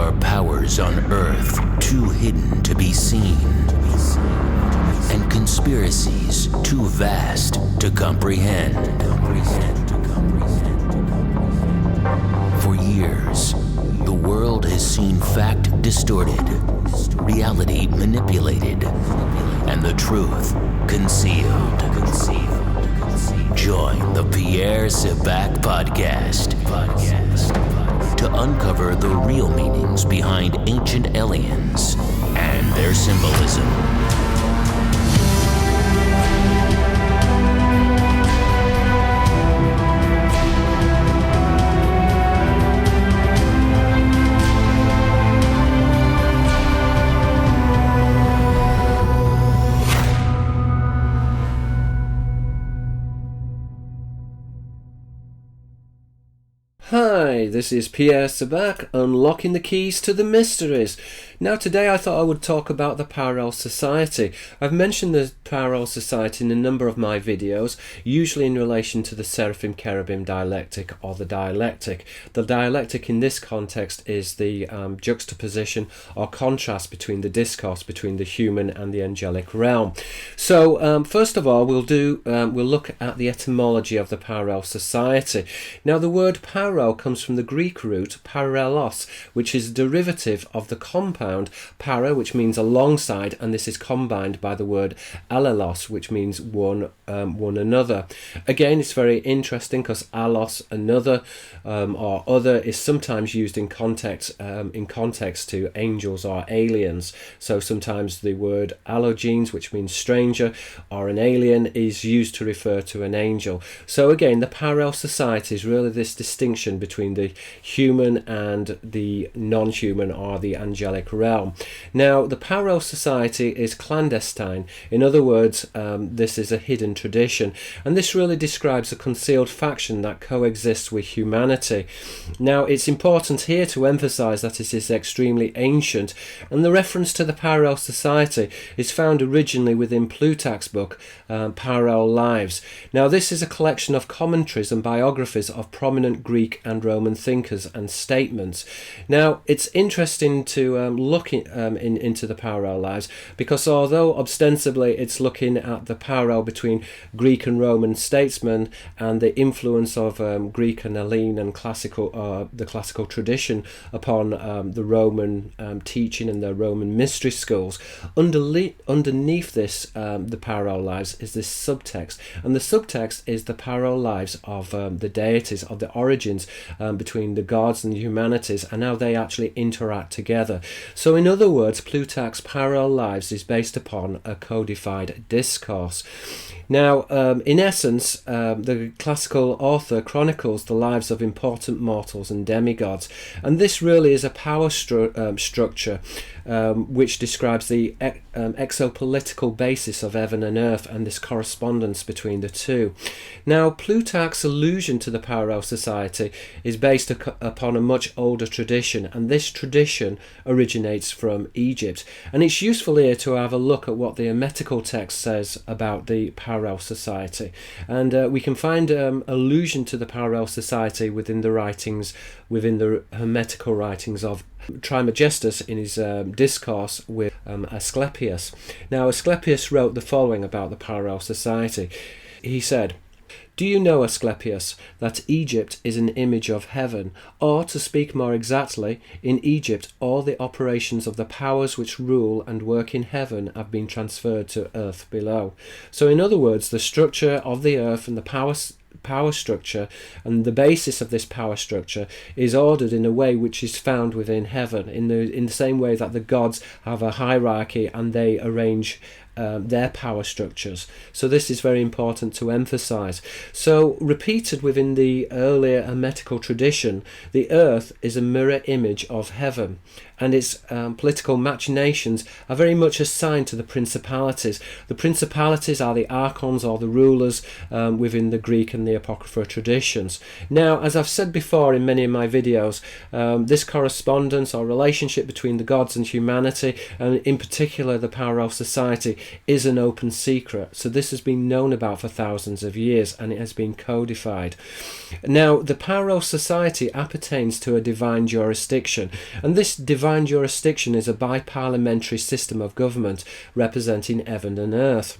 are powers on Earth too hidden to be seen, and conspiracies too vast to comprehend. For years, the world has seen fact distorted, reality manipulated, and the truth concealed. Join the Pierre Sebac podcast to uncover the real meanings behind ancient aliens and their symbolism. Hi, this is Pierre Sebac, unlocking the keys to the mysteries. Now today I thought I would talk about the Parallel Society. I've mentioned the Parallel Society in a number of my videos, usually in relation to the seraphim-kerubim dialectic or the dialectic. The dialectic in this context is the juxtaposition or contrast between the discourse between the human and the angelic realm. So first of all we'll look at the etymology of the Parallel Society. Now the word parallel comes from the Greek root parallelos, which is a derivative of the compound para, which means alongside, and this is combined by the word allelos, which means one another. Again, it's very interesting because allos, another, or other, is sometimes used in context to angels or aliens. So sometimes the word allogenes, which means stranger, or an alien, is used to refer to an angel. So again, the Parallel Society is really this distinction between the human and the non-human or the angelic realm. Now, the Parallel Society is clandestine. In other words, this is a hidden tradition, and this really describes a concealed faction that coexists with humanity. Now, it's important here to emphasize that it is extremely ancient, and the reference to the Parallel Society is found originally within Plutarch's book, Parallel Lives. Now, this is a collection of commentaries and biographies of prominent Greek and Roman thinkers and statements. Now, it's interesting to look into the Parallel Lives, because although ostensibly it's looking at the parallel between Greek and Roman statesmen and the influence of Greek and Hellene and the classical tradition upon the Roman teaching and the Roman mystery schools, underneath this, the Parallel Lives, is this subtext, and the subtext is the parallel lives of the deities, of the origins between the gods and the humanities, and how they actually interact together. So in other words, Plutarch's Parallel Lives is based upon a codified discourse. Now, in essence, the classical author chronicles the lives of important mortals and demigods, and this really is a power structure which describes the exopolitical basis of heaven and earth and this correspondence between the two. Now, Plutarch's allusion to the Parallel Society is based upon a much older tradition, and this tradition originates from Egypt. And it's useful here to have a look at what the Hermetical text says about the Parallel Society. And we can find allusion to the Parallel Society within the Hermetical writings of Trismegistus in his discourse with Asclepius. Now, Asclepius wrote the following about the Parallel Society. He said, "Do you know, Asclepius, that Egypt is an image of heaven? Or, to speak more exactly, in Egypt all the operations of the powers which rule and work in heaven have been transferred to earth below." So in other words, the structure of the earth and the power structure and the basis of this power structure is ordered in a way which is found within heaven, in the same way that the gods have a hierarchy and they arrange their power structures. So this is very important to emphasize. So repeated within the earlier Hermetical tradition, the earth is a mirror image of heaven, and its political machinations are very much assigned to the principalities. The principalities are the archons or the rulers within the Greek and the Apocrypha traditions. Now, as I've said before in many of my videos, this correspondence or relationship between the gods and humanity, and in particular the Parallel Society, is an open secret. So this has been known about for thousands of years, and it has been codified. Now, the parallel society appertains to a divine jurisdiction, and this divine jurisdiction is a bi-parliamentary system of government representing heaven and earth.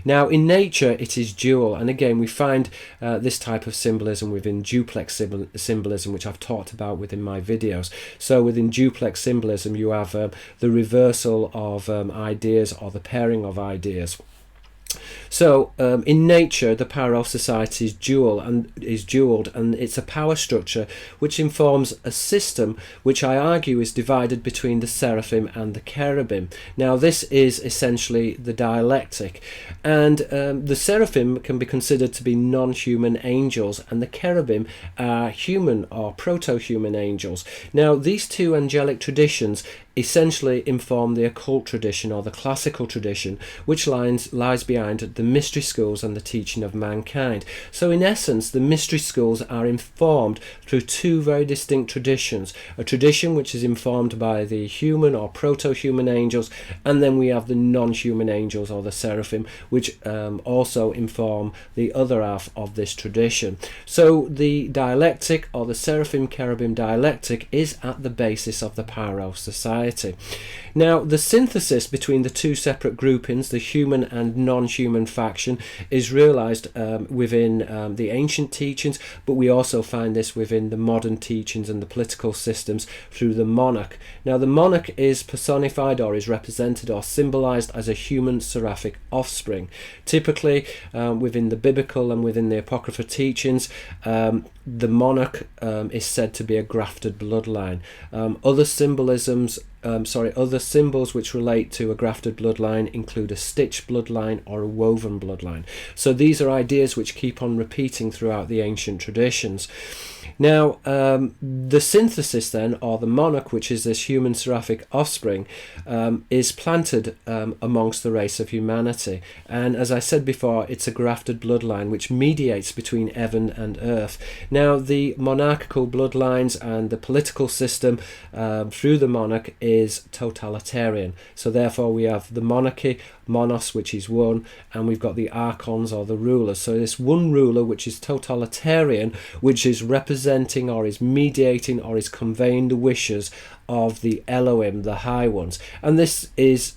Now, in nature, it is dual, and again, we find this type of symbolism within duplex symbolism, which I've talked about within my videos. So within duplex symbolism, you have the reversal of ideas, or the pairing of ideas. So in nature, the parallel society is dualed, and it's a power structure which informs a system which I argue is divided between the seraphim and the cherubim. Now, this is essentially the dialectic, and the seraphim can be considered to be non-human angels, and the cherubim are human or proto-human angels. Now, these two angelic traditions essentially inform the occult tradition, or the classical tradition, which lies behind the mystery schools and the teaching of mankind. So in essence, the mystery schools are informed through two very distinct traditions: a tradition which is informed by the human or proto-human angels, and then we have the non-human angels, or the seraphim, which also inform the other half of this tradition. So the dialectic, or the seraphim-kerubim dialectic, is at the basis of the parallel society. Now, the synthesis between the two separate groupings, the human and non-human faction, is realized within the ancient teachings, but we also find this within the modern teachings and the political systems through the monarch. Now, the monarch is personified, or is represented or symbolized as a human seraphic offspring. Typically, within the biblical and within the apocryphal teachings, the monarch is said to be a grafted bloodline. Other symbols which relate to a grafted bloodline include a stitched bloodline or a woven bloodline. So these are ideas which keep on repeating throughout the ancient traditions. Now, the synthesis then, or the monarch, which is this human seraphic offspring, is planted amongst the race of humanity. And as I said before, it's a grafted bloodline which mediates between heaven and earth. Now, the monarchical bloodlines and the political system through the monarch is totalitarian. So therefore we have the monarchy, monos, which is one, and we've got the archons, or the rulers. So this one ruler which is totalitarian, which is representing, or is mediating, or is conveying the wishes of the Elohim, the high ones. And this is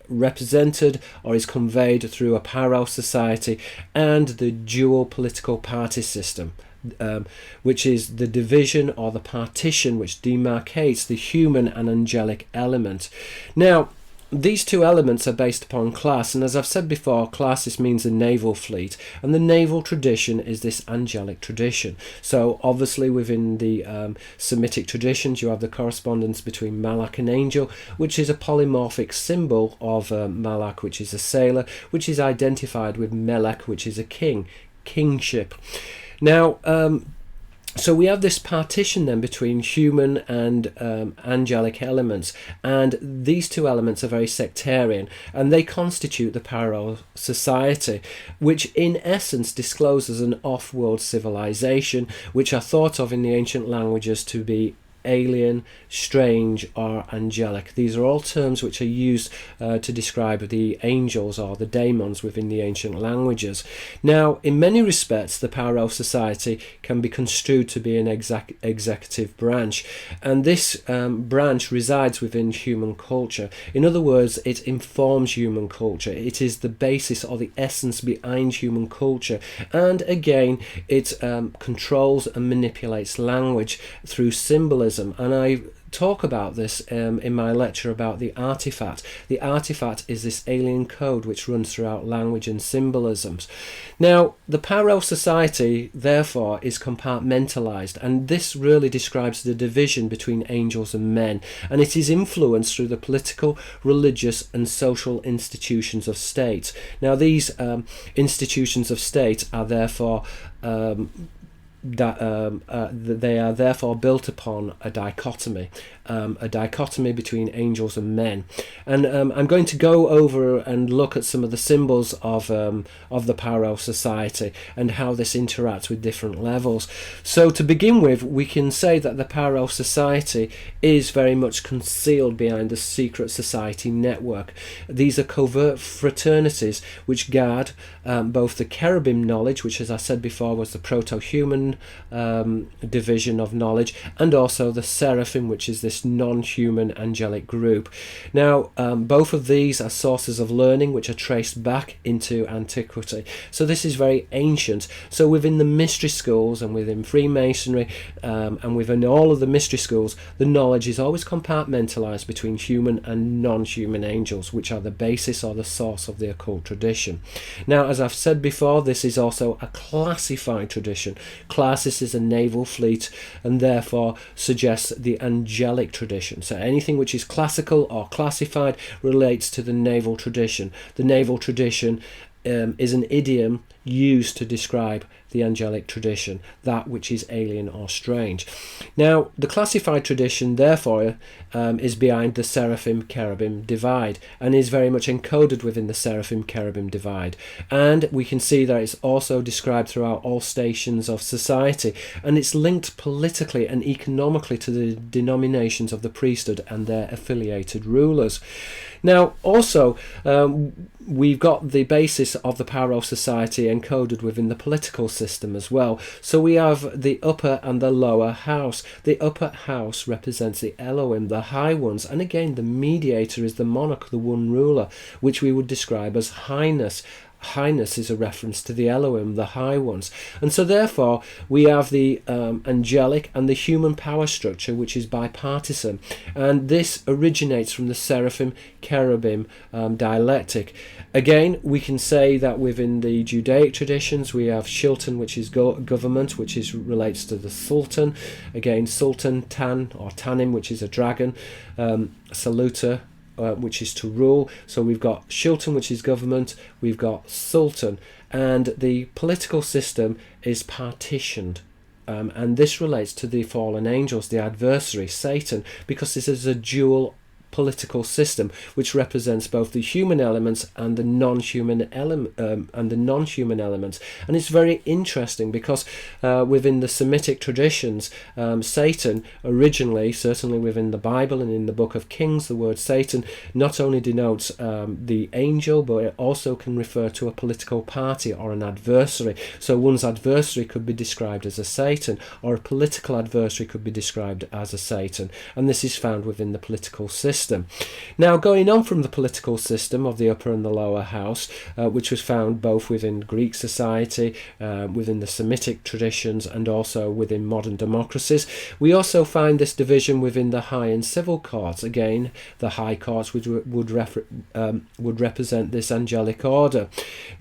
represented, or is conveyed through a parallel society and the dual political party system, which is the division, or the partition, which demarcates the human and angelic element. Now, these two elements are based upon class, and as I've said before, classis means a naval fleet, and the naval tradition is this angelic tradition. So obviously within the Semitic traditions, you have the correspondence between Malak and angel, which is a polymorphic symbol of Malak, which is a sailor, which is identified with Melech, which is a kingship. Now, so we have this partition then between human and angelic elements, and these two elements are very sectarian, and they constitute the parallel society, which in essence discloses an off-world civilization, which are thought of in the ancient languages to be alien, strange, or angelic. These are all terms which are used to describe the angels, or the daemons, within the ancient languages. Now, in many respects, the parallel society can be construed to be an executive branch, and this branch resides within human culture. In other words, it informs human culture. It is the basis, or the essence behind human culture, and again, it controls and manipulates language through symbolism. And I talk about this in my lecture about the artifact. The artifact is this alien code which runs throughout language and symbolisms. Now, the parallel society, therefore, is compartmentalized, and this really describes the division between angels and men, and it is influenced through the political, religious, and social institutions of state. Now, these institutions of state are therefore they are therefore built upon a dichotomy between angels and men. And I'm going to go over and look at some of the symbols of the parallel society and how this interacts with different levels. So to begin with, we can say that the parallel society is very much concealed behind the secret society network. These are covert fraternities which guard both the cherubim knowledge, which, as I said before, was the proto-human division of knowledge, and also the seraphim, which is this non-human angelic group. Now, both of these are sources of learning which are traced back into antiquity. So this is very ancient. So within the mystery schools and within Freemasonry and within all of the mystery schools, the knowledge is always compartmentalized between human and non-human angels, which are the basis or the source of the occult tradition. Now, as I've said before, this is also a classified tradition. Classis is a naval fleet and therefore suggests the angelic tradition. So anything which is classical or classified relates to the naval tradition. The naval tradition is an idiom used to describe the angelic tradition, that which is alien or strange. Now, the classified tradition, therefore, is behind the seraphim-kerubim divide and is very much encoded within the seraphim-kerubim divide. And we can see that it's also described throughout all stations of society, and it's linked politically and economically to the denominations of the priesthood and their affiliated rulers. Now, also, we've got the basis of the parallel society encoded within the political system as well. So we have the upper and the lower house. The upper house represents the Elohim, the high ones, and again, the mediator is the monarch, the one ruler, which we would describe as highness. Highness is a reference to the Elohim, the high ones. And so therefore we have the angelic and the human power structure, which is bipartisan, and this originates from the seraphim-kerubim dialectic. Again, we can say that within the Judaic traditions we have Shilton, which is government, which relates to the sultan. Again, sultan, tan or tanim, which is a dragon, saluta, which is to rule. So we've got Shilton, which is government, we've got sultan, and the political system is partitioned. And this relates to the fallen angels, the adversary, Satan, because this is a dual political system which represents both the human elements and the non-human elements. And it's very interesting because within the Semitic traditions, Satan originally, certainly within the Bible and in the Book of Kings, the word Satan not only denotes the angel, but it also can refer to a political party or an adversary. So one's adversary could be described as a Satan, or a political adversary could be described as a Satan, and this is found within the political system. Now, going on from the political system of the upper and the lower house, which was found both within Greek society, within the Semitic traditions, and also within modern democracies, we also find this division within the high and civil courts. Again, the high courts would represent this angelic order.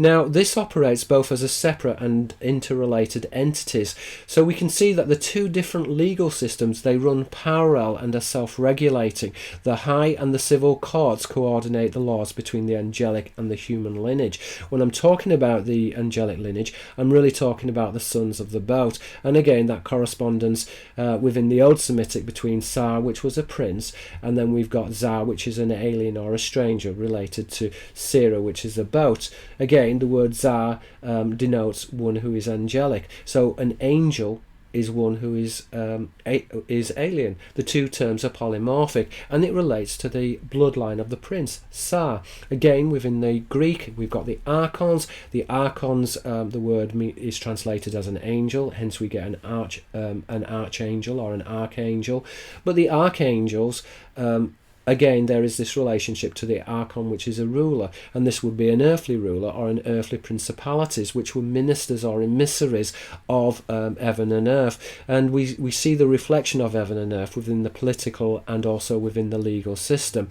Now, this operates both as a separate and interrelated entities. So we can see that the two different legal systems, they run parallel and are self-regulating. The high and the civil courts coordinate the laws between the angelic and the human lineage. When I'm talking about the angelic lineage, I'm really talking about the sons of the boat. And again, that correspondence within the Old Semitic between Sar, which was a prince, and then we've got Zar, which is an alien or a stranger, related to Sira, which is a boat. Again, the word Zar denotes one who is angelic. So an angel is one who is alien. The two terms are polymorphic, and it relates to the bloodline of the prince, Sar. Again, within the Greek, we've got the archons. The archons, the word is translated as an angel, hence we get an archangel or an archangel. But the archangels, again, there is this relationship to the archon, which is a ruler, and this would be an earthly ruler or an earthly principalities, which were ministers or emissaries of heaven and earth. And we see the reflection of heaven and earth within the political and also within the legal system.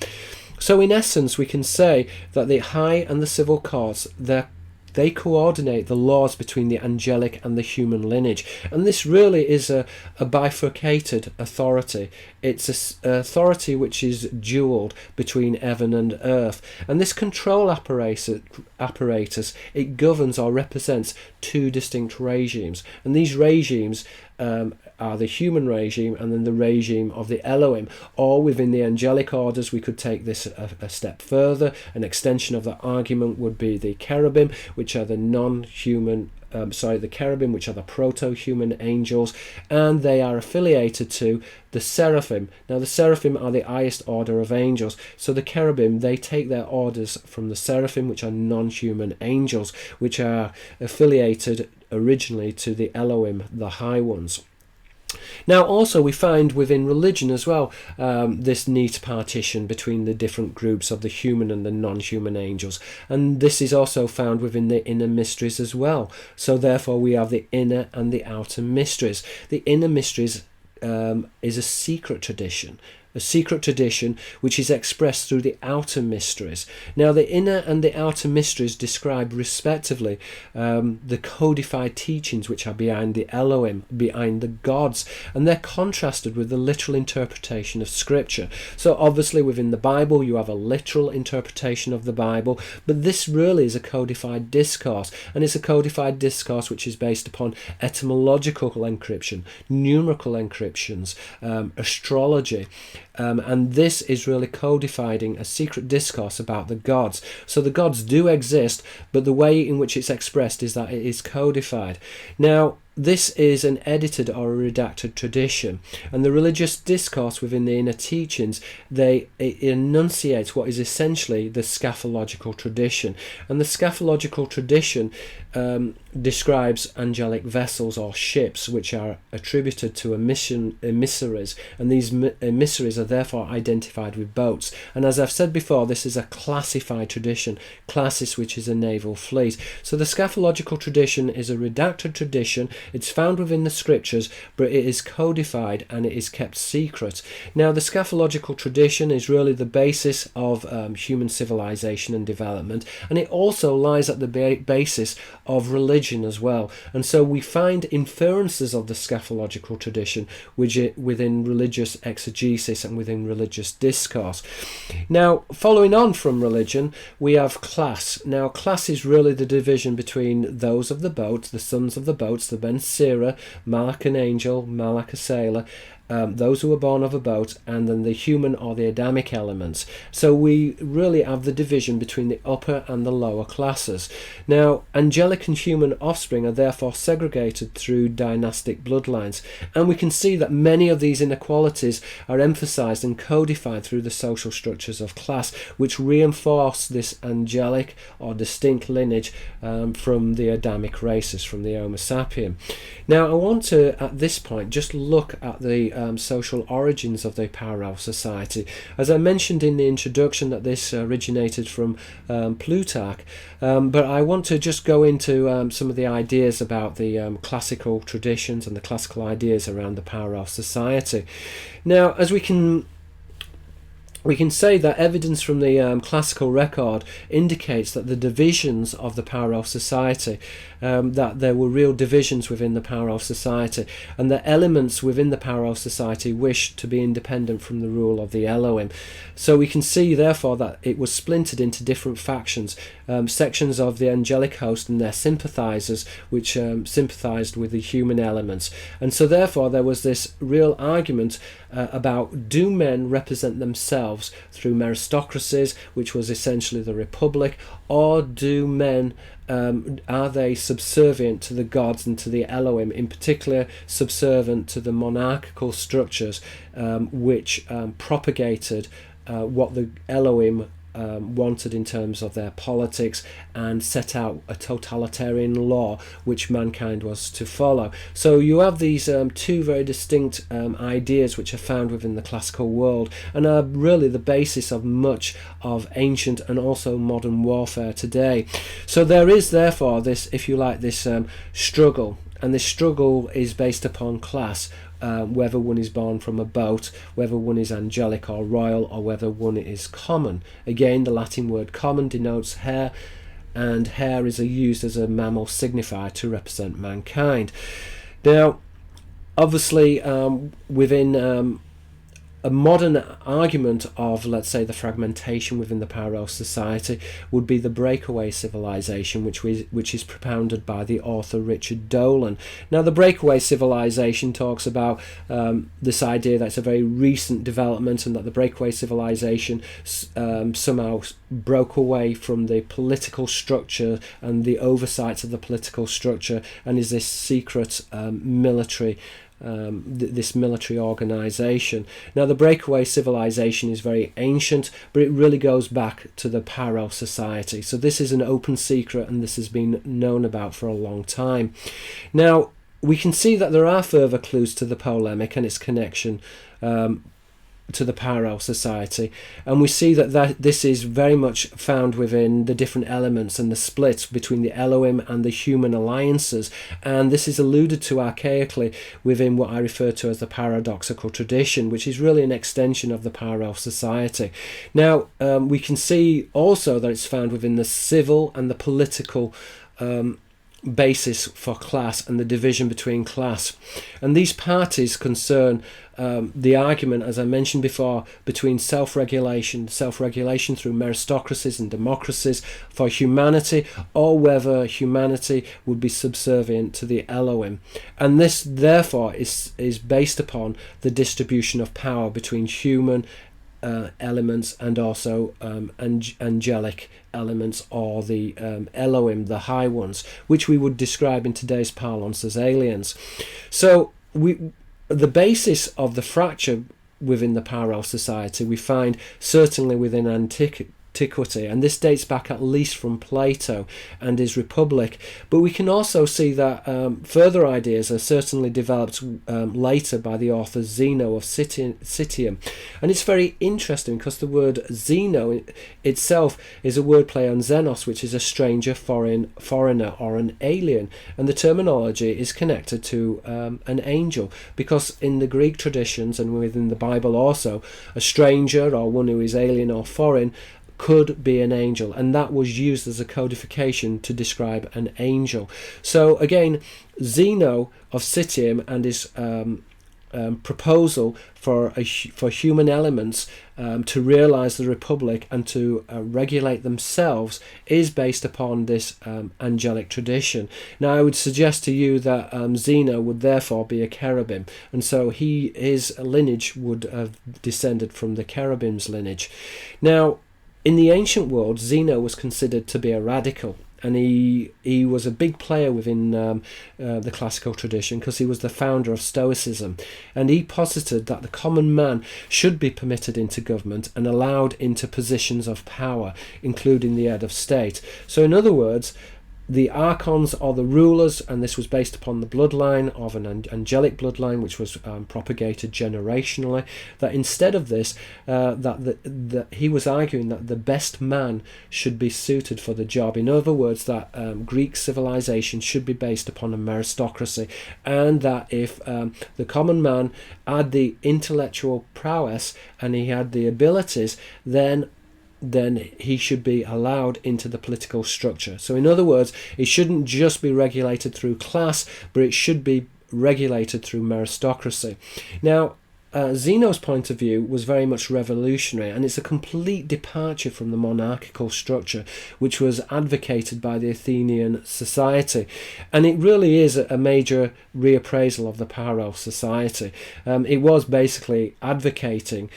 So in essence, we can say that the high and the civil courts, they're they coordinate the laws between the angelic and the human lineage. And this really is a bifurcated authority. It's an authority which is dualled between heaven and earth. And this control apparatus, it governs or represents two distinct regimes. And these regimes are the human regime and then the regime of the Elohim. Or within the angelic orders, we could take this a step further. An extension of that argument would be the cherubim, which are the non-human the cherubim, which are the proto-human angels, and they are affiliated to the seraphim. Now the seraphim are the highest order of angels, so the cherubim, they take their orders from the seraphim, which are non-human angels, which are affiliated originally to the Elohim, the high ones. Now also we find within religion as well this neat partition between the different groups of the human and the non-human angels, and this is also found within the inner mysteries as well. So therefore we have the inner and the outer mysteries. The inner mysteries is a secret tradition which is expressed through the outer mysteries. Now the inner and the outer mysteries describe respectively the codified teachings which are behind the Elohim, behind the gods, and they're contrasted with the literal interpretation of Scripture. So obviously within the Bible you have a literal interpretation of the Bible, but this really is a codified discourse, and it's a codified discourse which is based upon etymological encryption, numerical encryptions, astrology, and this is really codifying a secret discourse about the gods. So the gods do exist, but the way in which it's expressed is that it is codified. Now this is an edited or a redacted tradition, and the religious discourse within the inner teachings, it enunciates what is essentially the scatological tradition. And the scatological tradition describes angelic vessels or ships which are attributed to emissaries, and these emissaries are therefore identified with boats. And as I've said before, this is a classified tradition, classis, which is a naval fleet. So the scatological tradition is a redacted tradition. It's found within the Scriptures, but it is codified and it is kept secret. Now the scatological tradition is really the basis of human civilization and development, and it also lies at the basis of religion as well. And so we find inferences of the scatological tradition within religious exegesis and within religious discourse. Now following on from religion, we have class. Now class is really the division between those of the boat, the sons of the boats, the Ben Sira, Malach an angel, Malach a sailor, those who are born of a boat, and then the human or the Adamic elements. So we really have the division between the upper and the lower classes. Now angelic and human offspring are therefore segregated through dynastic bloodlines, and we can see that many of these inequalities are emphasized and codified through the social structures of class, which reinforce this angelic or distinct lineage from the Adamic races, from the Homo sapien. Now I want to at this point just look at the social origins of the Parallel Society. As I mentioned in the introduction that this originated from Plutarch, but I want to just go into some of the ideas about the classical traditions and the classical ideas around the Parallel Society. Now, as we can say that evidence from the classical record indicates that the divisions of the Parallel Society, that there were real divisions within the Parallel Society, and that elements within the Parallel Society wished to be independent from the rule of the Elohim. So we can see therefore that it was splintered into different factions, sections of the angelic host and their sympathizers, which sympathized with the human elements. And so therefore there was this real argument about, do men represent themselves through meristocracies, which was essentially the republic, or do men are they subservient to the gods and to the Elohim, in particular subservient to the monarchical structures which propagated what the Elohim wanted in terms of their politics, and set out a totalitarian law which mankind was to follow. So you have these two very distinct ideas which are found within the classical world, and are really the basis of much of ancient and also modern warfare today. So there is therefore this, if you like, this struggle, and this struggle is based upon class. Whether one is born from a boat, whether one is angelic or royal, or whether one is common. Again, the Latin word common denotes hair, and hair is used as a mammal signifier to represent mankind. Now, obviously, within a modern argument of, let's say, the fragmentation within the parallel society would be the breakaway civilization, which is propounded by the author Richard Dolan. Now, the breakaway civilization talks about this idea that it's a very recent development, and that the breakaway civilization somehow broke away from the political structure and the oversights of the political structure, and is this secret military this military organization. Now, the breakaway civilization is very ancient, but it really goes back to the parallel society. So this is an open secret, and this has been known about for a long time. Now, we can see that there are further clues to the polemic and its connection to the parallel society, and we see that this is very much found within the different elements and the split between the Elohim and the human alliances, and this is alluded to archaically within what I refer to as the paradoxical tradition, which is really an extension of the parallel society. Now, we can see also that it's found within the civil and the political basis for class and the division between class, and these parties concern the argument, as I mentioned before, between self-regulation through meristocracies and democracies for humanity, or whether humanity would be subservient to the Elohim. And this therefore is based upon the distribution of power between human elements and also angelic elements, or the Elohim, the high ones, which we would describe in today's parlance as aliens. So the basis of the fracture within the parallel society we find certainly within antiquity, and this dates back at least from Plato and his Republic, but we can also see that further ideas are certainly developed later by the author Zeno of Citium. And it's very interesting because the word Zeno itself is a wordplay on xenos, which is a stranger, foreigner, or an alien, and the terminology is connected to an angel, because in the Greek traditions and within the Bible also, a stranger, or one who is alien or foreign, could be an angel, and that was used as a codification to describe an angel. So again, Zeno of Citium and his proposal for human elements to realize the Republic and to regulate themselves is based upon this angelic tradition. Now, I would suggest to you that Zeno would therefore be a cherubim, and so his lineage would have descended from the cherubim's lineage. Now, in the ancient world, Zeno was considered to be a radical, and he was a big player within the classical tradition because he was the founder of Stoicism, and he posited that the common man should be permitted into government and allowed into positions of power, including the head of state. So in other words, the archons are the rulers, and this was based upon the bloodline of an angelic bloodline, which was propagated generationally. That instead of this, that he was arguing that the best man should be suited for the job. In other words, that Greek civilization should be based upon a meristocracy, and that if the common man had the intellectual prowess and he had the abilities, then he should be allowed into the political structure. So in other words, it shouldn't just be regulated through class, but it should be regulated through meristocracy. Now, Zeno's point of view was very much revolutionary, and it's a complete departure from the monarchical structure which was advocated by the Athenian society, and it really is a major reappraisal of the parallel society. It was basically advocating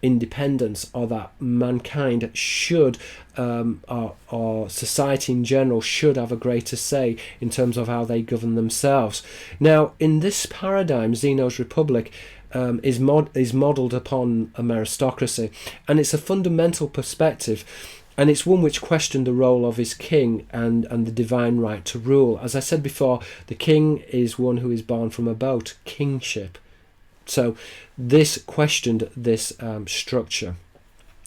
independence, or that mankind should or society in general should have a greater say in terms of how they govern themselves. Now, in this paradigm, Zeno's Republic is modelled upon a meristocracy, and it's a fundamental perspective, and it's one which questioned the role of his king and the divine right to rule. As I said before, the king is one who is born from above, kingship. So this questioned this structure.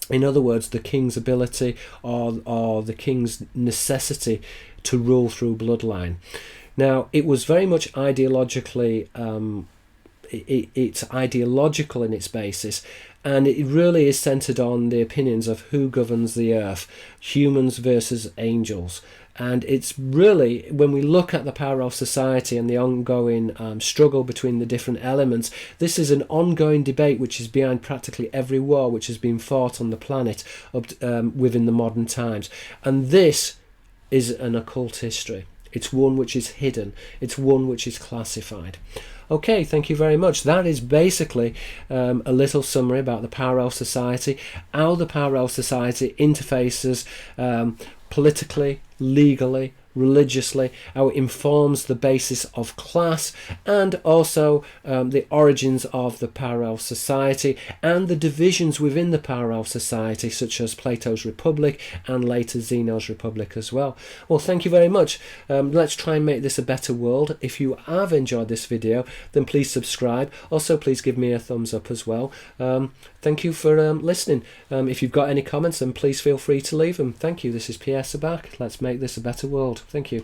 In other words, the king's ability or the king's necessity to rule through bloodline. Now, it was very much ideologically it's ideological in its basis, and it really is centered on the opinions of who governs the earth, humans versus angels. And it's really, when we look at the parallel society and the ongoing struggle between the different elements, this is an ongoing debate which is behind practically every war which has been fought on the planet within the modern times. And this is an occult history. It's one which is hidden. It's one which is classified. Okay, thank you very much. That is basically a little summary about the parallel society, how the parallel society interfaces politically, legally, religiously, how it informs the basis of class, and also the origins of the parallel society and the divisions within the parallel society, such as Plato's Republic and later Zeno's Republic as well. Well, thank you very much. Let's try and make this a better world. If you have enjoyed this video, then please subscribe. Also, please give me a thumbs up as well. Thank you for listening. If you've got any comments, then please feel free to leave them. Thank you. This is P.S. Sabak. Let's make this a better world. Thank you.